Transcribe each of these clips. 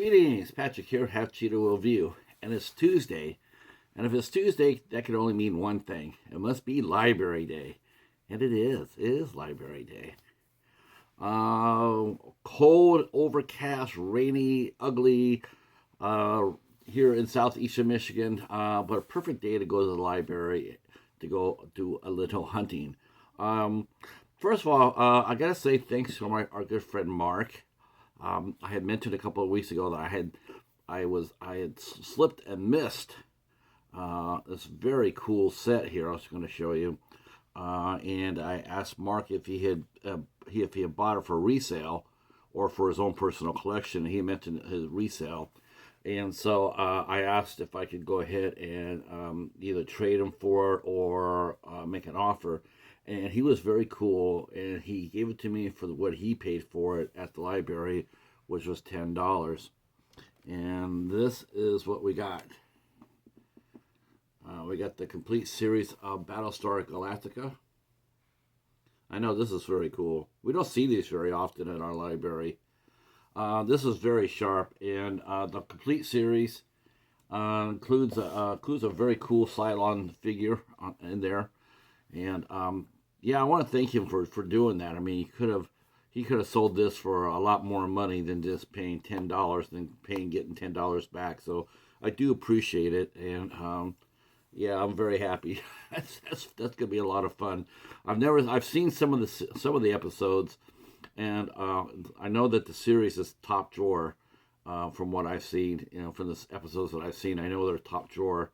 Greetings, Patrick here, Half Cheeto Review, and it's Tuesday. And if it's Tuesday, that can only mean one thing. It must be Library Day. And it is. It is Library Day. Cold, overcast, rainy, ugly here in southeastern Michigan, but a perfect day to go to the library to go do a little hunting. Um, First of all, I gotta say thanks to our good friend Mark. I had mentioned a couple of weeks ago that I had slipped and missed this very cool set here. I was going to show you, and I asked Mark if he had bought it for resale or for his own personal collection. He mentioned his resale, and so I asked if I could go ahead and either trade him for it or make an offer. And he was very cool, and he gave it to me for what he paid for it at the library, which was $10. And this is what we got. We got the complete series of Battlestar Galactica. I know this is very cool. We don't see these very often in our library. This is very sharp, and the complete series includes a very cool Cylon figure in there. And yeah, I want to thank him for doing that. I mean, he could have sold this for a lot more money than just paying $10, than getting $10 back. So I do appreciate it, and yeah, I'm very happy. That's gonna be a lot of fun. I've seen some of the episodes, and I know that the series is top drawer from what I've seen. You know, from the episodes that I've seen, I know they're top drawer.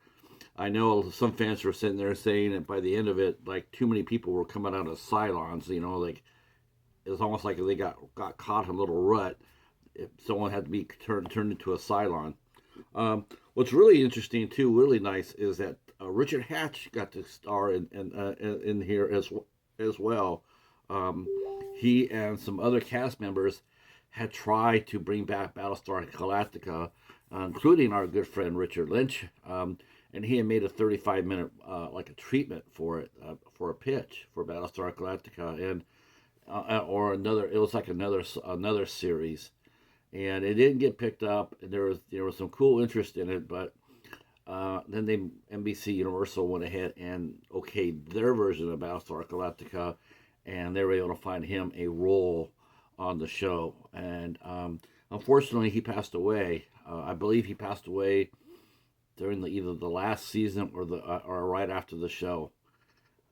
I know some fans were sitting there saying that by the end of it, like too many people were coming out of Cylons. You know, like it was almost like they got caught in a little rut. If someone had to be turned into a Cylon. What's really interesting too, really nice, is that Richard Hatch got to star in here as well. Um, he and some other cast members had tried to bring back Battlestar Galactica, including our good friend Richard Lynch. And he had made a 35-minute like a treatment for it, for a pitch for Battlestar Galactica, and or another. It was like another series, and it didn't get picked up. There was some cool interest in it, but then NBC Universal went ahead and okayed their version of Battlestar Galactica, and they were able to find him a role on the show. And unfortunately, he passed away. I believe he passed away during either the last season or right after the show.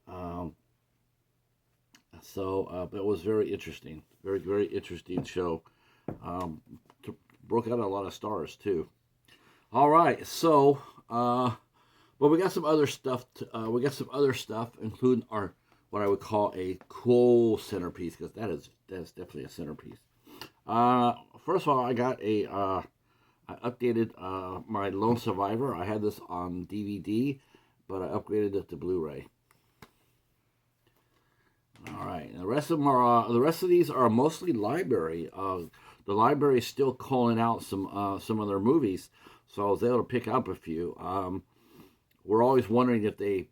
Um, but it was very interesting, very interesting show. Um, Broke out a lot of stars too. All right, so but we got some other stuff. We got some other stuff, including our what I would call a cool centerpiece, because that is definitely a centerpiece. First of all, I updated my Lone Survivor. I had this on DVD, but I upgraded it to Blu-ray. All right, and the rest of these are mostly library. The library is still calling out some of their movies, so I was able to pick up a few. We're always wondering if they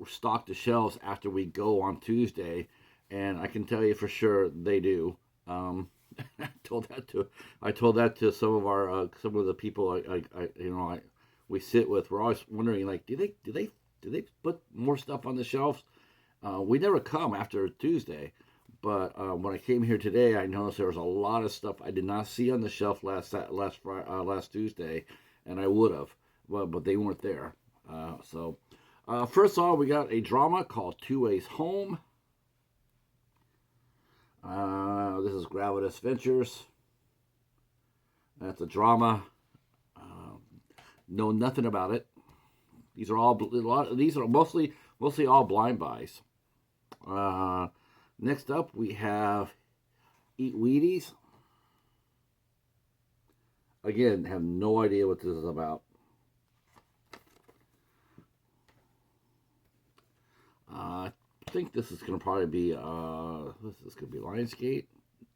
stock the shelves after we go on Tuesday, and I can tell you for sure they do. I told that to some of the people we sit with. We're always wondering, like, do they put more stuff on the shelves? We never come after Tuesday, but when I came here today, I noticed there was a lot of stuff I did not see on the shelf last Tuesday, and I would have, but they weren't there. First of all, we got a drama called Two Ways Home. This is Gravitas Ventures. That's a drama. Know nothing about it. These are mostly all blind buys. Next up, we have Eat Wheaties. Again, have no idea what this is about. I think this is going to probably be this could be Lionsgate.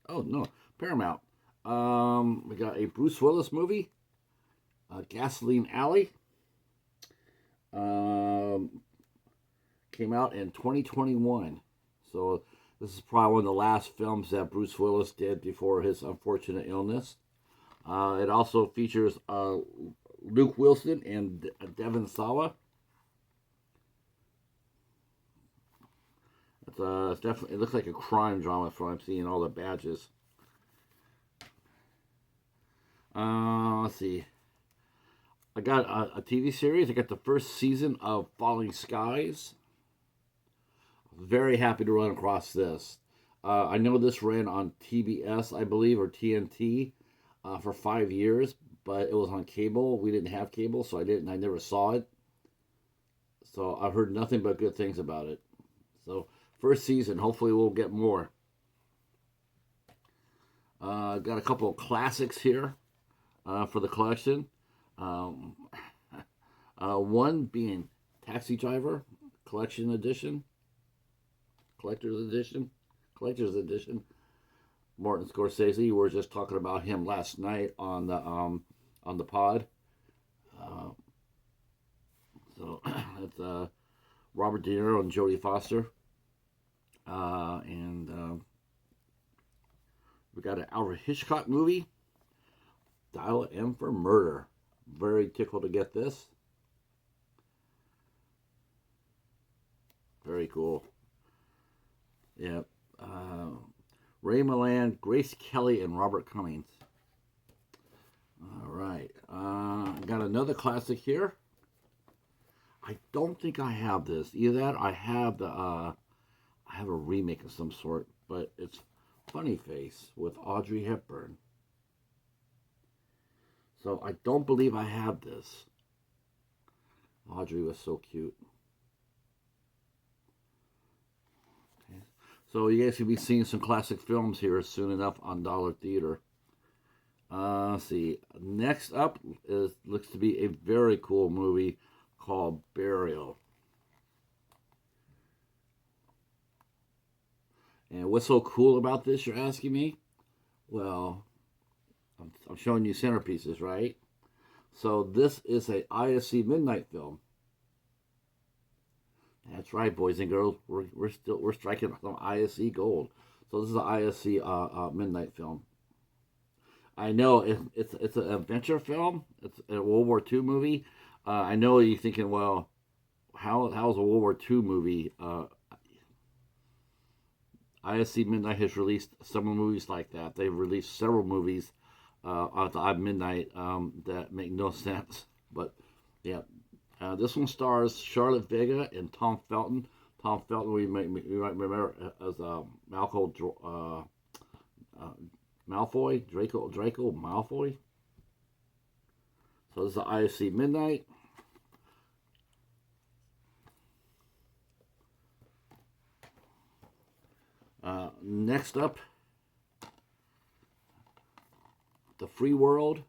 Oh no, Paramount. We got a Bruce Willis movie, Gasoline Alley. Came out in 2021, so this is probably one of the last films that Bruce Willis did before his unfortunate illness. It also features Luke Wilson and Devon Sawa. It's definitely, it looks like a crime drama from I'm seeing all the badges. Let's see. I got a TV series. I got the first season of Falling Skies. Very happy to run across this. I know this ran on TBS, I believe, or TNT for 5 years, but it was on cable. We didn't have cable, so I never saw it. So I've heard nothing but good things about it. So first season, hopefully we'll get more. Got a couple of classics here for the collection. Um, one being Taxi Driver Collection Edition, Collector's Edition. Martin Scorsese. We were just talking about him last night on the pod. Uh, so it's Robert De Niro and Jodie Foster, and we got an Alfred Hitchcock movie, Dial M for Murder. Very tickled to get this. Very cool. Yeah. Ray Milland, Grace Kelly, and Robert Cummings. All right. Got another classic here. I don't think I have this. Either that, I have I have a remake of some sort, but it's Funny Face with Audrey Hepburn. So I don't believe I have this. Audrey was so cute. So you guys will be seeing some classic films here soon enough on Dollar Theater. Let's see. Next up looks to be a very cool movie called Burial. And what's so cool about this, you're asking me? Well, I'm showing you centerpieces, right? So this is a ISC Midnight film. That's right, boys and girls. We're striking some ISC gold. So this is an ISC Midnight film. I know it's an adventure film. It's a World War II movie. I know you're thinking, well, how's a World War II movie? ISC Midnight has released several movies like that. They've released several movies at midnight that make no sense. But yeah, this one stars Charlotte Vega and Tom Felton. Tom Felton, we might remember as Malcolm Malfoy, Draco Malfoy. So this is the ISC Midnight. Next up, The Free World.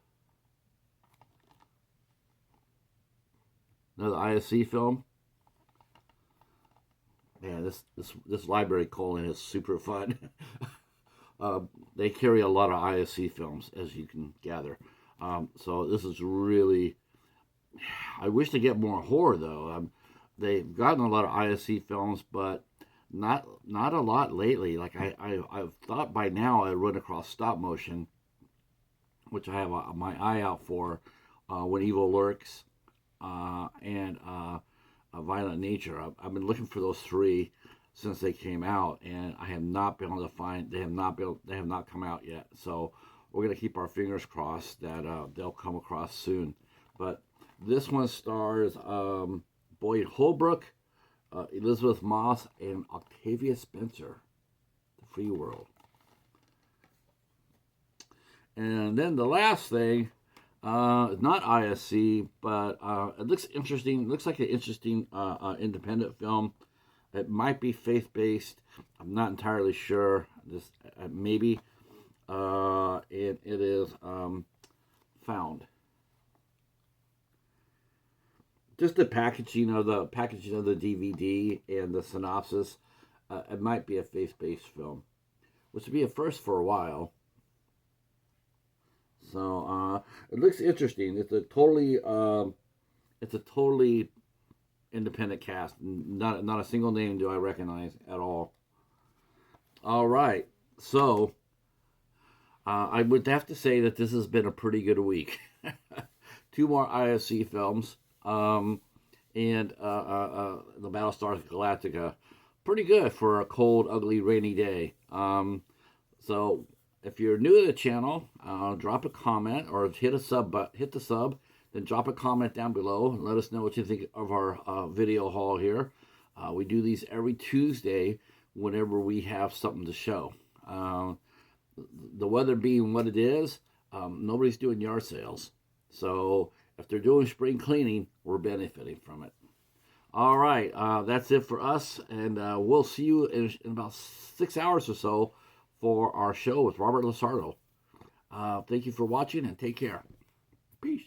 Another ISC film. Man, this library calling is super fun. They carry a lot of ISC films, as you can gather. So this is really. I wish to get more horror though. They've gotten a lot of ISC films, but not a lot lately. Like I've thought by now I'd run across stop motion, which I have my eye out for when evil lurks, and Violent Nature. I've been looking for those three since they came out, and I have not been able to find. They have not come out yet. So we're gonna keep our fingers crossed that they'll come across soon. But this one stars Boyd Holbrook, Elizabeth Moss, and Octavia Spencer. The Free World. And then the last thing, not ISC, but it looks interesting. It looks like an interesting independent film. It might be faith-based. I'm not entirely sure. This maybe. It is Found. Just the packaging of the DVD and the synopsis. It might be a faith-based film, which would be a first for a while. So it looks interesting. It's a totally independent cast. Not a single name do I recognize at all. All right, so I would have to say that this has been a pretty good week. Two more ISC films, and the Battlestar Galactica. Pretty good for a cold, ugly, rainy day. So if you're new to the channel, drop a comment or hit a sub, hit the sub, then drop a comment down below and let us know what you think of our video haul here. We do these every Tuesday whenever we have something to show. The weather being what it is, nobody's doing yard sales. So if they're doing spring cleaning, we're benefiting from it. All right, that's it for us, and we'll see you in about 6 hours or so for our show with Robert Lasardo. Thank you for watching, and take care. Peace.